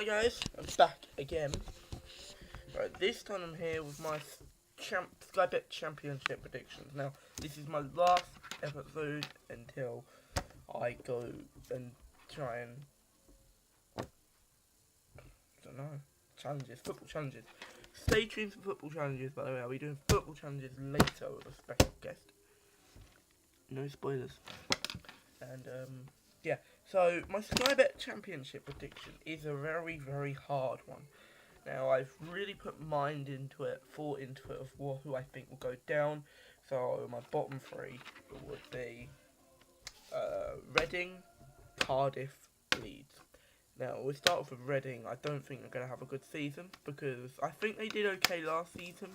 Hi guys, I'm back again. Right, this time I'm here with my Sky Bet Championship predictions. Now, this is my last episode until I go and try and, I don't know, football challenges. Stay tuned for football challenges, by the way. I'll be doing football challenges later with a special guest. No spoilers. And, yeah. So, my Sky Bet Championship prediction is a very, very hard one. Now, I've really put mind into it, thought into it of who I think will go down. So, my bottom three would be Reading, Cardiff, Leeds. Now, we'll start off with Reading. I don't think they're going to have a good season because I think they did okay last season.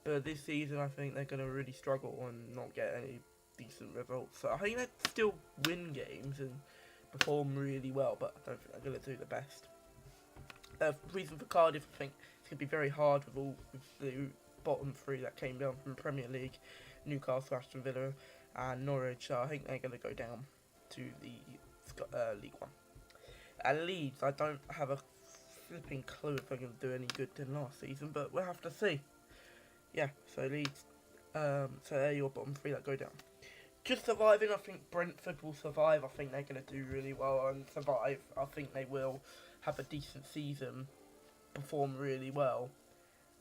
But this season, I think they're going to really struggle and not get any decent results. So, I think they still win games and perform really well, but I don't think they're going to do the best. Reason for Cardiff, I think it's going to be very hard with the bottom three that came down from the Premier League, Newcastle, Aston Villa and Norwich. So I think they're going to go down to the League One. And Leeds, I don't have a flipping clue if they're going to do any good than last season, but we'll have to see. Yeah, so Leeds, so they're your bottom three that go down. Just surviving, I think Brentford will survive. I think they're going to do really well and survive. I think they will have a decent season, perform really well,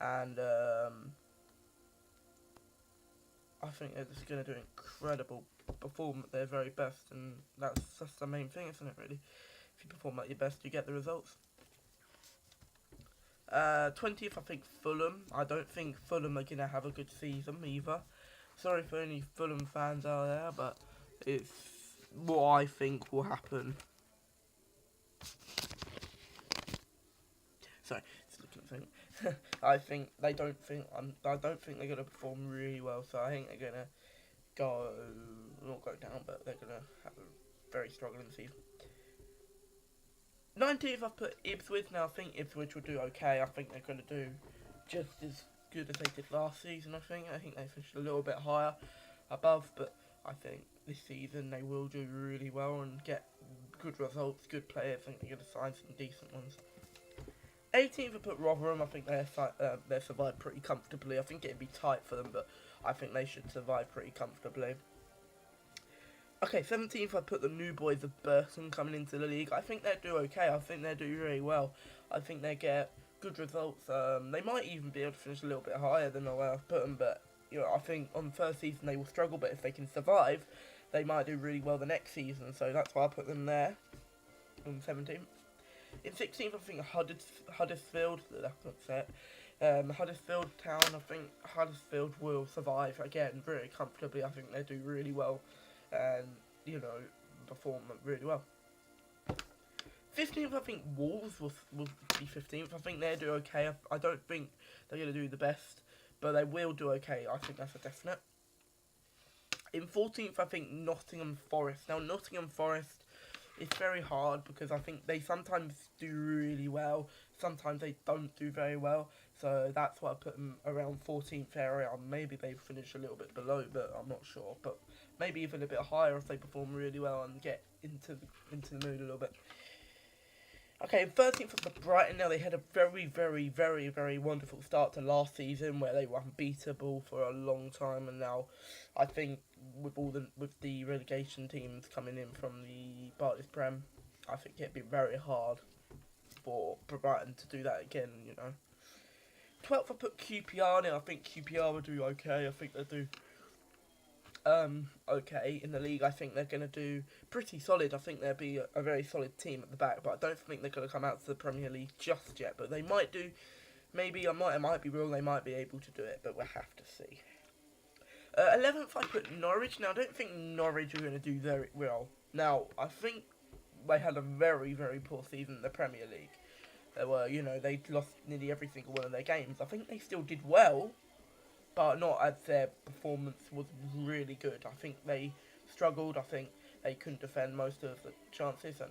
and I think they're just going to do incredible, perform at their very best, and that's the main thing, isn't it, really? If you perform at your best, you get the results. 20th, I think Fulham. I don't think Fulham are going to have a good season either. Sorry for any Fulham fans out there, but it's what I think will happen. Sorry, just looking at something. I think they don't think I don't think they're gonna perform really well. So I think they're gonna not go down, but they're gonna have a very struggling season. 19th, I've put Ipswich. Now I think Ipswich will do okay. I think they're gonna do just as good as they did last season. I think they finished a little bit higher above, but I think this season they will do really well and get good results, good players. I think they're gonna sign some decent ones. 18th, I put Rotherham. I think they survived pretty comfortably. I think it'd be tight for them, but I think they should survive pretty comfortably. Okay, 17th, I put the new boys of Burton coming into the league. I think they'll do okay. I think they'll do really well. I think they get good results. They might even be able to finish a little bit higher than the way I've put them, but I think on the first season they will struggle, but if they can survive, they might do really well the next season. So that's why I put them there on 17th. In 16th, I think Huddersfield, that's it. Huddersfield Town, I think Huddersfield will survive again very comfortably. I think they do really well and, perform really well. 15th, I think Wolves will be 15th. I think they'll do okay. I don't think they're going to do the best, but they will do okay. I think that's a definite. In 14th, I think Nottingham Forest. Now, Nottingham Forest, it's very hard because I think they sometimes do really well, sometimes they don't do very well, so that's why I put them around 14th area. Maybe they finish a little bit below, but I'm not sure, but maybe even a bit higher if they perform really well and get into the mood a little bit. Okay, 13th was the Brighton. Now, they had a very, very, very, very wonderful start to last season where they were unbeatable for a long time, and now I think with the relegation teams coming in from the Barclays Prem, I think it'd be very hard for Brighton to do that again, 12th, I put QPR. Now, I think QPR will do okay. I think they'll do okay in the league. I think they're going to do pretty solid. I think they'll be a very solid team at the back, but I don't think they're going to come out to the Premier League just yet, but they might do. Maybe I might be wrong, they might be able to do it, but we'll have to see. 11th, I put Norwich. Now, I don't think Norwich are going to do very well. Now, I think they had a very, very poor season in the Premier League. They were, they lost nearly every single one of their games. I think they still did well, but not as their performance was really good. I think they struggled. I think they couldn't defend most of the chances, and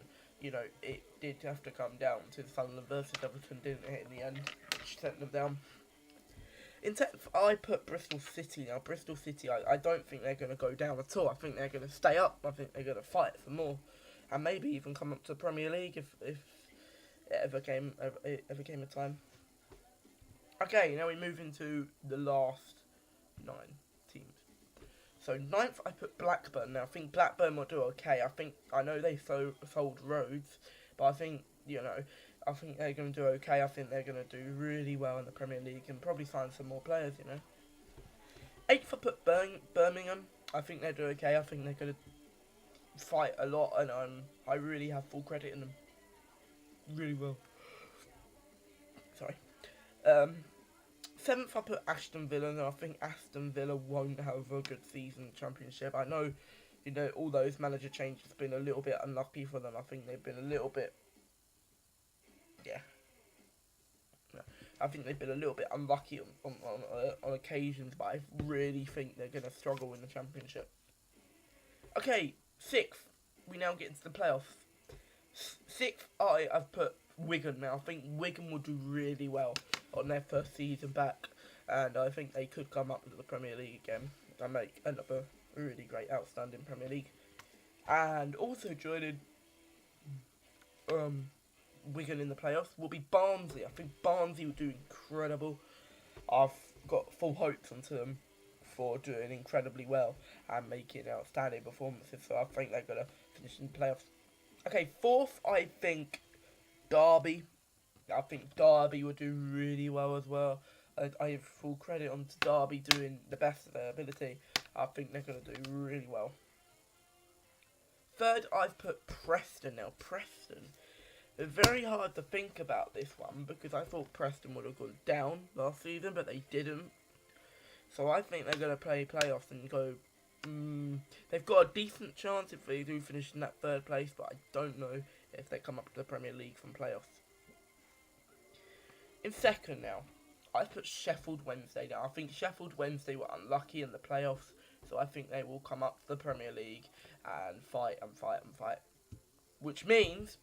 it did have to come down to Sunderland versus Everton, didn't it, in the end, which sent them down. In 10th, I put Bristol City. Now, Bristol City, I don't think they're going to go down at all. I think they're going to stay up. I think they're going to fight for more, and maybe even come up to the Premier League it ever came a time. Okay, now we move into the last 9 teams. So 9th, I put Blackburn. Now I think Blackburn will do okay. I know they sold Rhodes, but I think I think they're going to do okay. I think they're going to do really well in the Premier League and probably sign some more players. 8th, I put Birmingham. I think they'll do okay. I think they're going to fight a lot, and I really have full credit in them. Really well. Sorry. 7th, I put Aston Villa, and I think Aston Villa won't have a good season in the Championship. I know, all those manager changes have been a little bit unlucky for them. I think they've been a little bit, I think they've been a little bit unlucky on occasions, but I really think they're going to struggle in the Championship. Okay, 6th, we now get into the playoffs. 6th, I've put Wigan now. I think Wigan will do really well on their first season back, and I think they could come up to the Premier League again and end up a really great, outstanding Premier League. And also joining Wigan in the playoffs will be Barnsley. I think Barnsley will do incredible. I've got full hopes onto them for doing incredibly well and making outstanding performances, so I think they're going to finish in the playoffs. Okay, 4th, I think Derby. I think Derby will do really well as well. I have full credit on Derby doing the best of their ability. I think they're going to do really well. 3rd, I've put Preston now. Preston. It's very hard to think about this one because I thought Preston would have gone down last season, but they didn't. So I think they're going to play playoffs and go... they've got a decent chance if they do finish in that 3rd place, but I don't know if they come up to the Premier League from playoffs. In 2nd now, I put Sheffield Wednesday now. I think Sheffield Wednesday were unlucky in the playoffs, so I think they will come up to the Premier League and fight and fight and fight. Which means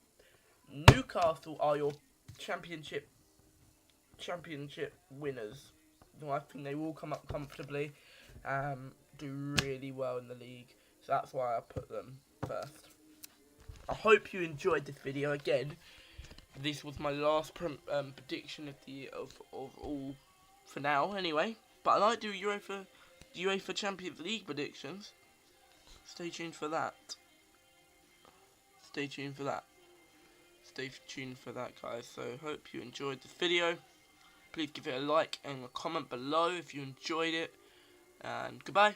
Newcastle are your championship winners. So I think they will come up comfortably and do really well in the league. So that's why I put them first. I hope you enjoyed this video. Again, this was my last prediction of all for now, anyway. But I might do UEFA Champions League predictions. Stay tuned for that. Stay tuned for that, guys. So hope you enjoyed this video. Please give it a like and a comment below if you enjoyed it. And goodbye.